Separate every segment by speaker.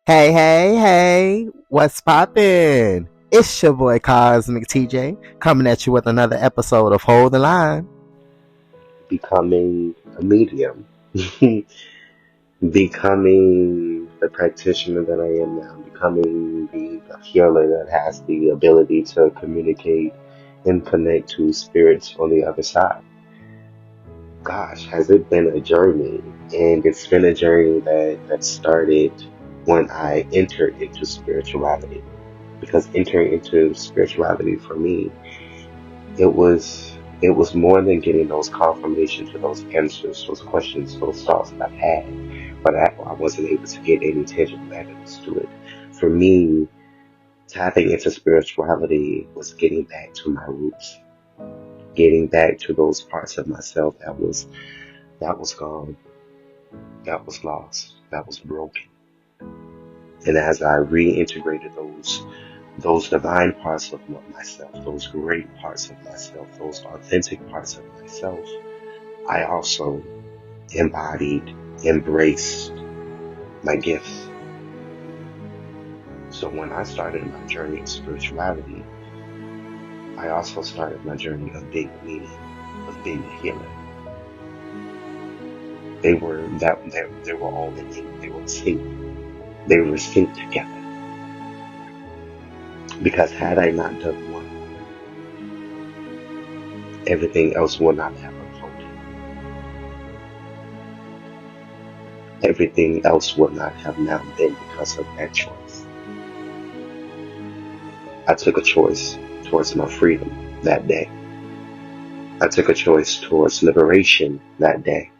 Speaker 1: Hey, hey, hey, what's poppin'? It's your boy Cosmic TJ coming at you with another episode of Hold the Line.
Speaker 2: Becoming a medium, becoming the practitioner that I am now, becoming the healer that has the ability to communicate and connect to spirits on the other side. Gosh, has it been a journey? And it's been a journey that started when I entered into spirituality. Because entering into spirituality for me, it was more than getting those confirmations to those answers, those questions, those thoughts that I've had, but I wasn't able to get any tangible evidence to it. For me, tapping into spirituality was getting back to my roots, getting back to those parts of myself that was gone, that was lost, that was broken. And as I reintegrated those divine parts of myself, those great parts of myself, those authentic parts of myself, I also embodied, embraced my gifts. So when I started my journey of spirituality, I also started my journey of being a medium, of being a healer. They were all in link, they were synced, they were synced together. Because had I not done one, everything else would not have unfolded. Everything else would not have now been because of that choice. I took a choice towards my freedom that day. I took a choice towards liberation that day.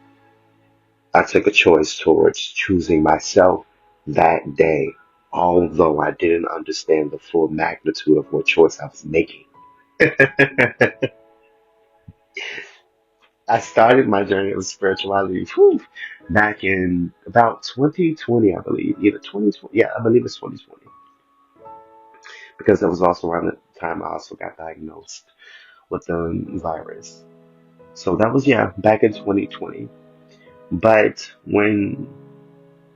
Speaker 2: I took a choice towards choosing myself that day, although I didn't understand the full magnitude of what choice I was making. I started my journey of spirituality back in about 2020, I believe. Either 2020, yeah, I believe it's 2020. Because that was also around the time I also got diagnosed with the virus. So that was, yeah, back in 2020. But when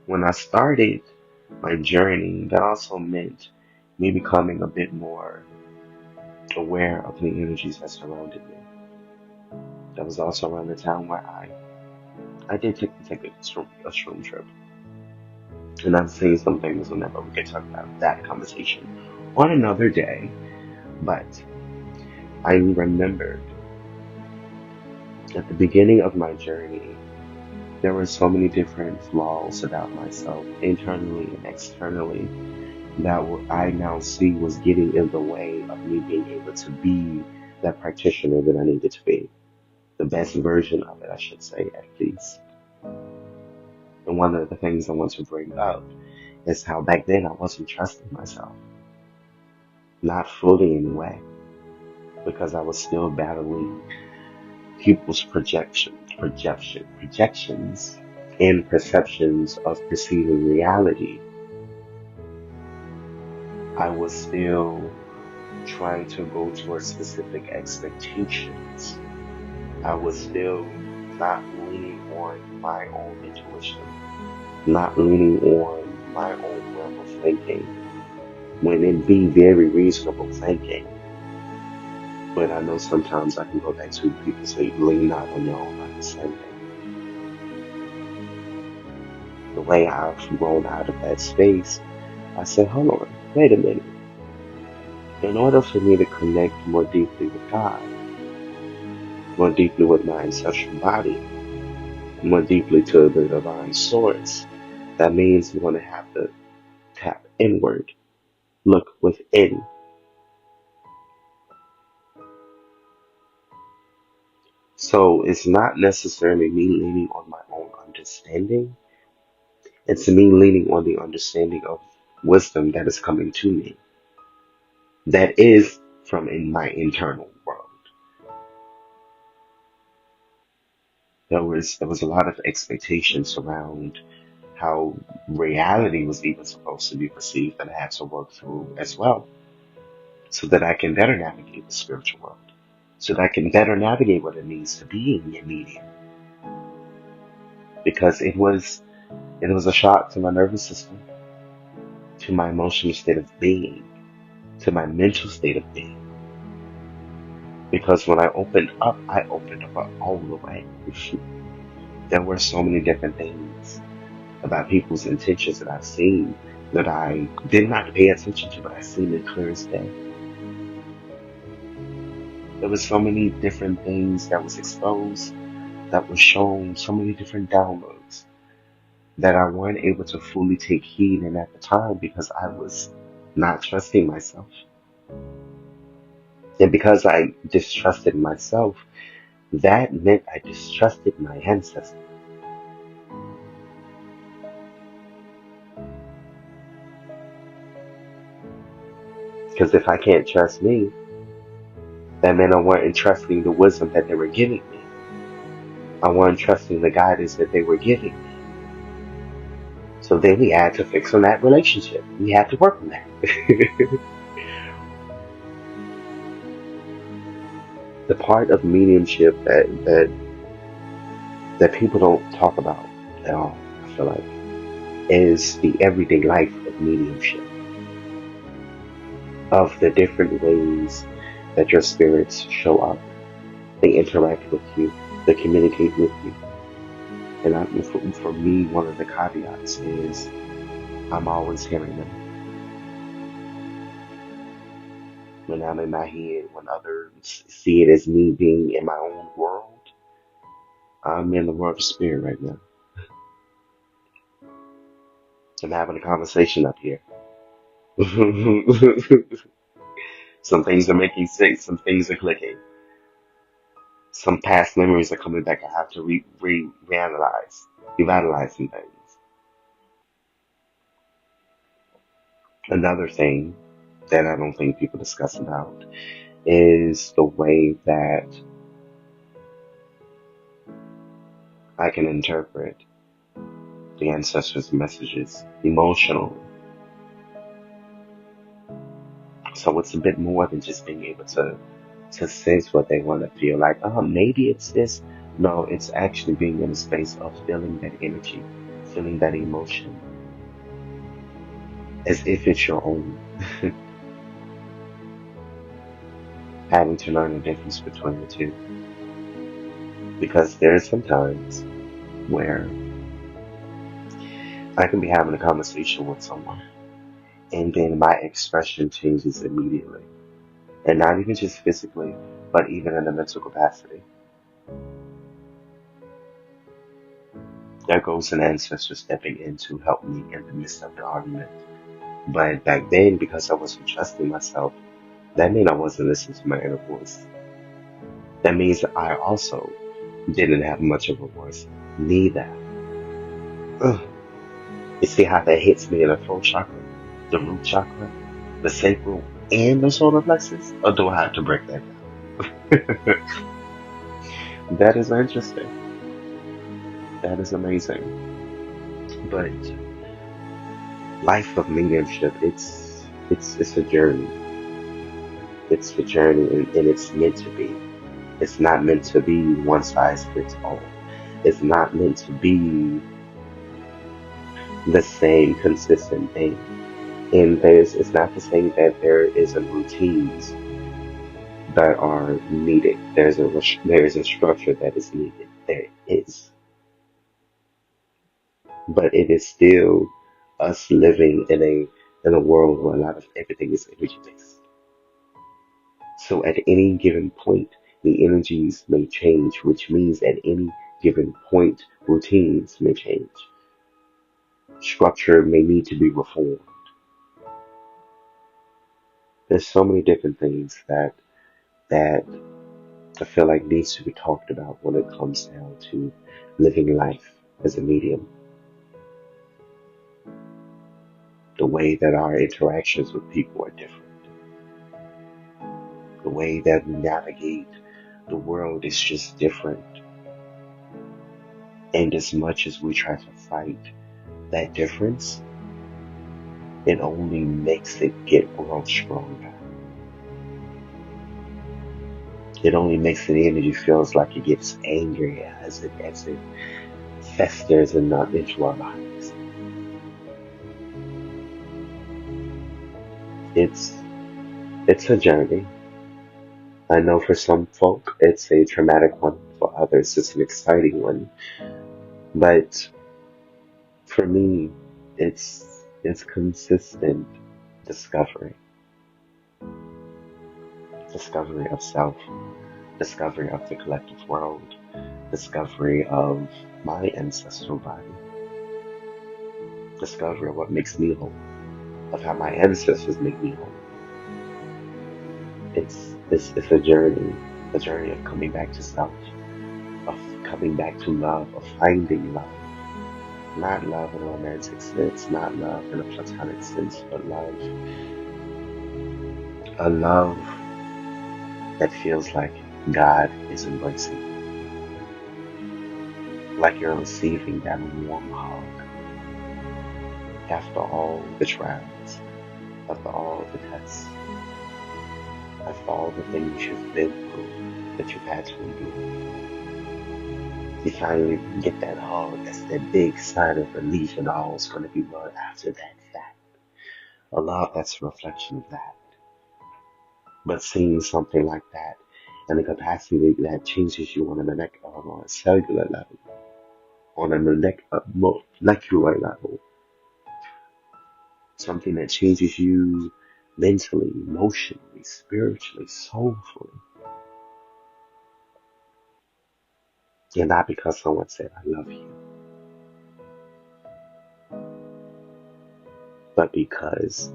Speaker 2: I started my journey, that also meant me becoming a bit more aware of the energies that surrounded me. That was also around the time where I did take a shroom trip. And I've seen some things whenever we could talk about that conversation on another day. But I remembered at the beginning of my journey, there were so many different flaws about myself, internally and externally, that I now see was getting in the way of me being able to be that practitioner that I needed to be. The best version of it, I should say, at least. And one of the things I want to bring up is how back then I wasn't trusting myself. Not fully anyway, because I was still battling people's projections, and perceptions of perceiving reality. I was still trying to go towards specific expectations. I was still not leaning on my own intuition, not leaning on my own realm of thinking, when it be very reasonable thinking. But I know sometimes I can go back to people say, lean not on your own understanding. The way I've grown out of that space, I said, hold on, wait a minute. In order for me to connect more deeply with God, more deeply with my ancestral body, more deeply to the divine source, that means we're going to have to tap inward, look within. So it's not necessarily me leaning on my own understanding. It's me leaning on the understanding of wisdom that is coming to me. That is from in my internal world. There was a lot of expectations around how reality was even supposed to be perceived that I had to work through as well, so that I can better navigate the spiritual world, so that I can better navigate what it means to be in a medium. Because it was a shock to my nervous system. to my emotional state of being, to my mental state of being. Because when I opened up all the way. There were so many different things about people's intentions that I've seen that I did not pay attention to, but I seen it clear as day. There was so many different things that was exposed, that was shown, so many different downloads that I weren't able to fully take heed in at the time because I was not trusting myself. And because I distrusted myself, that meant I distrusted my ancestors. Because if I can't trust me, that meant I weren't trusting the wisdom that they were giving me. I wasn't trusting the guidance that they were giving me. So then we had to fix on that relationship. We had to work on that. The part of mediumship that people don't talk about at all, I feel like, is the everyday life of mediumship, of the different ways that your spirits show up. They interact with you, they communicate with you. And for me, one of the caveats is I'm always hearing them. When I'm in my head, when others see it as me being in my own world, I'm in the world of spirit right now. I'm having a conversation up here. Some things are making sense, some things are clicking. Some past memories are coming back. I have to reanalyze, revitalize some things. Another thing that I don't think people discuss about is the way that I can interpret the ancestors' messages emotionally. So it's a bit more than just being able to sense what they want to feel like. Oh, maybe it's this. No, it's actually being in a space of feeling that energy, feeling that emotion, as if it's your own. Having to learn the difference between the two. Because there are some times where I can be having a conversation with someone and then my expression changes immediately. And not even just physically, but even in a mental capacity. There goes an ancestor stepping in to help me in the midst of the argument. But back then, because I wasn't trusting myself, that meant I wasn't listening to my inner voice. That means that I also didn't have much of a voice. Neither. Ugh. You see how that hits me in the throat chakra, the root chakra, the sacral, and the solar plexus? Or do I have to break that down? That is interesting. That is amazing. But life of mediumship, it's a journey. It's a journey, and it's meant to be. It's not meant to be one size fits all. It's not meant to be the same consistent thing. And it's not to say that there isn't routines that are needed. There is a structure that is needed. There is, but it is still us living in a world where a lot of everything is energy based. So at any given point, the energies may change, which means at any given point, routines may change. Structure may need to be reformed. There's so many different things that I feel like needs to be talked about when it comes down to living life as a medium. The way that our interactions with people are different. The way that we navigate the world is just different. And as much as we try to fight that difference, it only makes it grow stronger. It only makes the energy feels like it gets angrier as it festers and not into our bodies. it's a journey. I know for some folk it's a traumatic one, for others it's an exciting one. But for me, it's consistent discovery. Discovery of self, discovery of the collective world, discovery of my ancestral body, discovery of what makes me whole, of how my ancestors make me whole. It's a journey of coming back to self, of coming back to love, of finding love. Not love in a romantic sense, not love in a platonic sense, but love, a love that feels like God is embracing you, like you're receiving that warm hug after all the trials, after all the tests, after all the things you've been through, that you've had to endure. You finally get that hug. That's that big sign of relief, and all's going to be well after that fact. A love that's a reflection of that. But seeing something like that and the capacity that changes you on on a cellular level, on a molecular level, something that changes you mentally, emotionally, spiritually, soulfully. And not because someone said, I love you, but because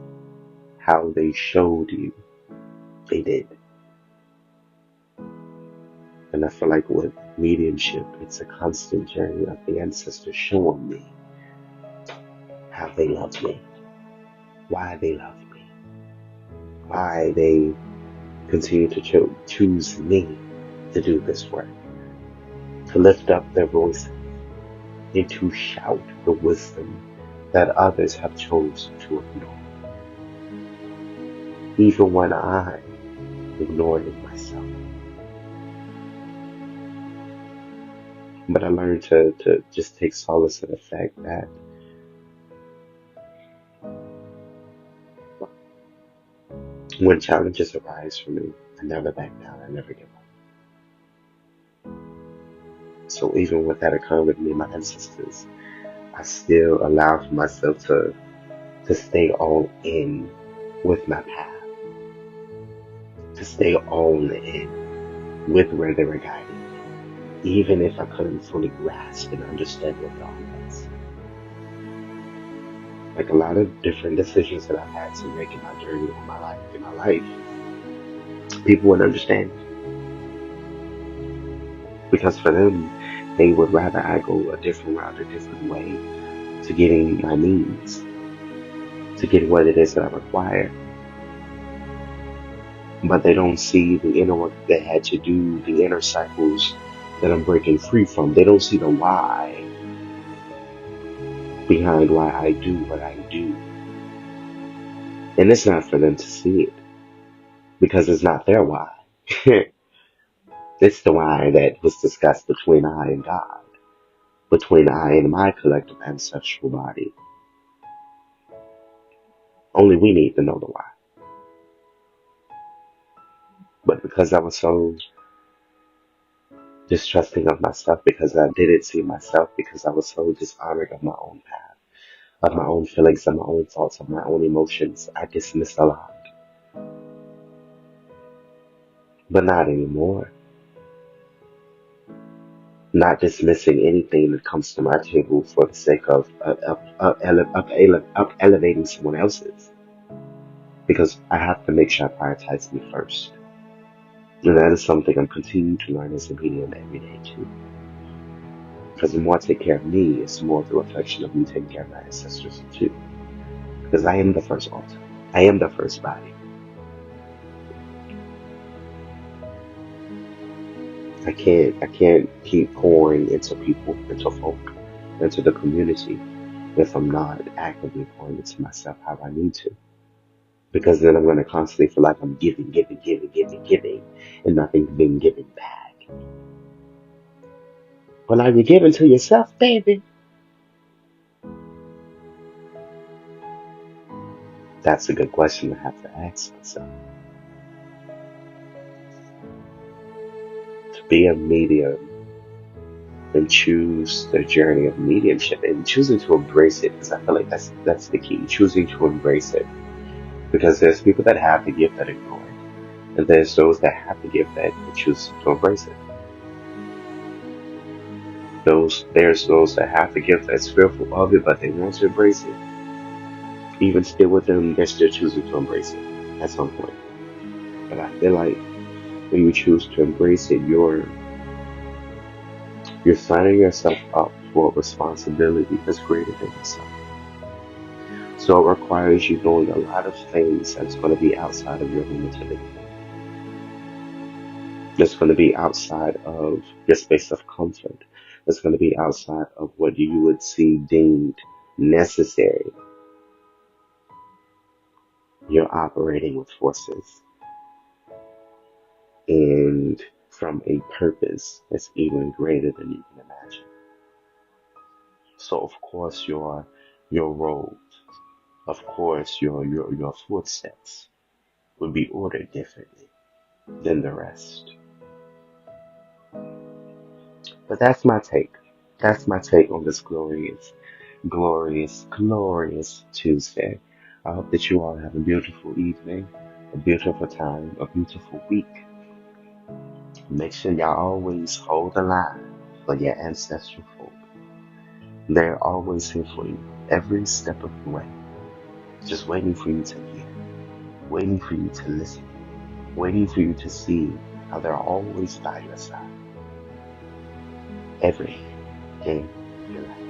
Speaker 2: how they showed you they did. And I feel like with mediumship, it's a constant journey of the ancestors showing me how they love me, why they love me, why they continue to choose me to do this work, to lift up their voices and to shout the wisdom that others have chosen to ignore, even when I ignored it myself. But I learned to just take solace in the fact that when challenges arise for me, I never back down, I never give up. So even with that occurring with me and my ancestors, I still allowed myself to stay all in with my path, to stay all in with where they were guiding me, even if I couldn't fully grasp and understand what it all was. Like a lot of different decisions that I've had to make in my journey of my life, people wouldn't understand because for them, they would rather I go a different route, a different way to getting my needs, to getting what it is that I require. But they don't see the inner work they had to do, the inner cycles that I'm breaking free from. They don't see the why behind why I do what I do. And it's not for them to see it because it's not their why. It's the why that was discussed between I and God, between I and my collective ancestral body. Only we need to know the why. But because I was so distrusting of myself, because I didn't see myself, because I was so dishonored of my own path, of my own feelings, of my own thoughts, of my own emotions, I dismissed a lot. But not anymore. Not dismissing anything that comes to my table for the sake of elevating someone else's. Because I have to make sure I prioritize me first. And that is something I'm continuing to learn as a medium every day too. Because the more I take care of me, it's more the reflection of me taking care of my ancestors too. Because I am the first altar. I am the first body. I can't keep pouring into people, into folk, into the community if I'm not actively pouring into myself how I need to. Because then I'm going to constantly feel like I'm giving, and nothing's being given back. Well, are you giving to yourself, baby? That's a good question to have to ask myself. To be a medium and choose the journey of mediumship and choosing to embrace it, because I feel like that's the key, choosing to embrace it. Because there's people that have the gift that ignore it, and there's those that have the gift that choose to embrace it. There's those that have the gift that's fearful of it, but they want to embrace it. Even still with them, they're still choosing to embrace it at some point. But I feel like when you choose to embrace it, you're signing yourself up for a responsibility that's greater than yourself. So it requires you doing a lot of things that's going to be outside of your limited It's going to be outside of your space of comfort. It's going to be outside of what you would see deemed necessary. You're operating with forces and from a purpose that's even greater than you can imagine. So of course your road, of course your footsteps would be ordered differently than the rest. But that's my take. That's my take on this glorious Tuesday. I hope that you all have a beautiful evening, a beautiful time, a beautiful week. Make sure y'all always hold the line for your ancestral folk. They're always here for you, every step of the way, just waiting for you to hear, waiting for you to listen, waiting for you to see how they're always by your side every day of your life.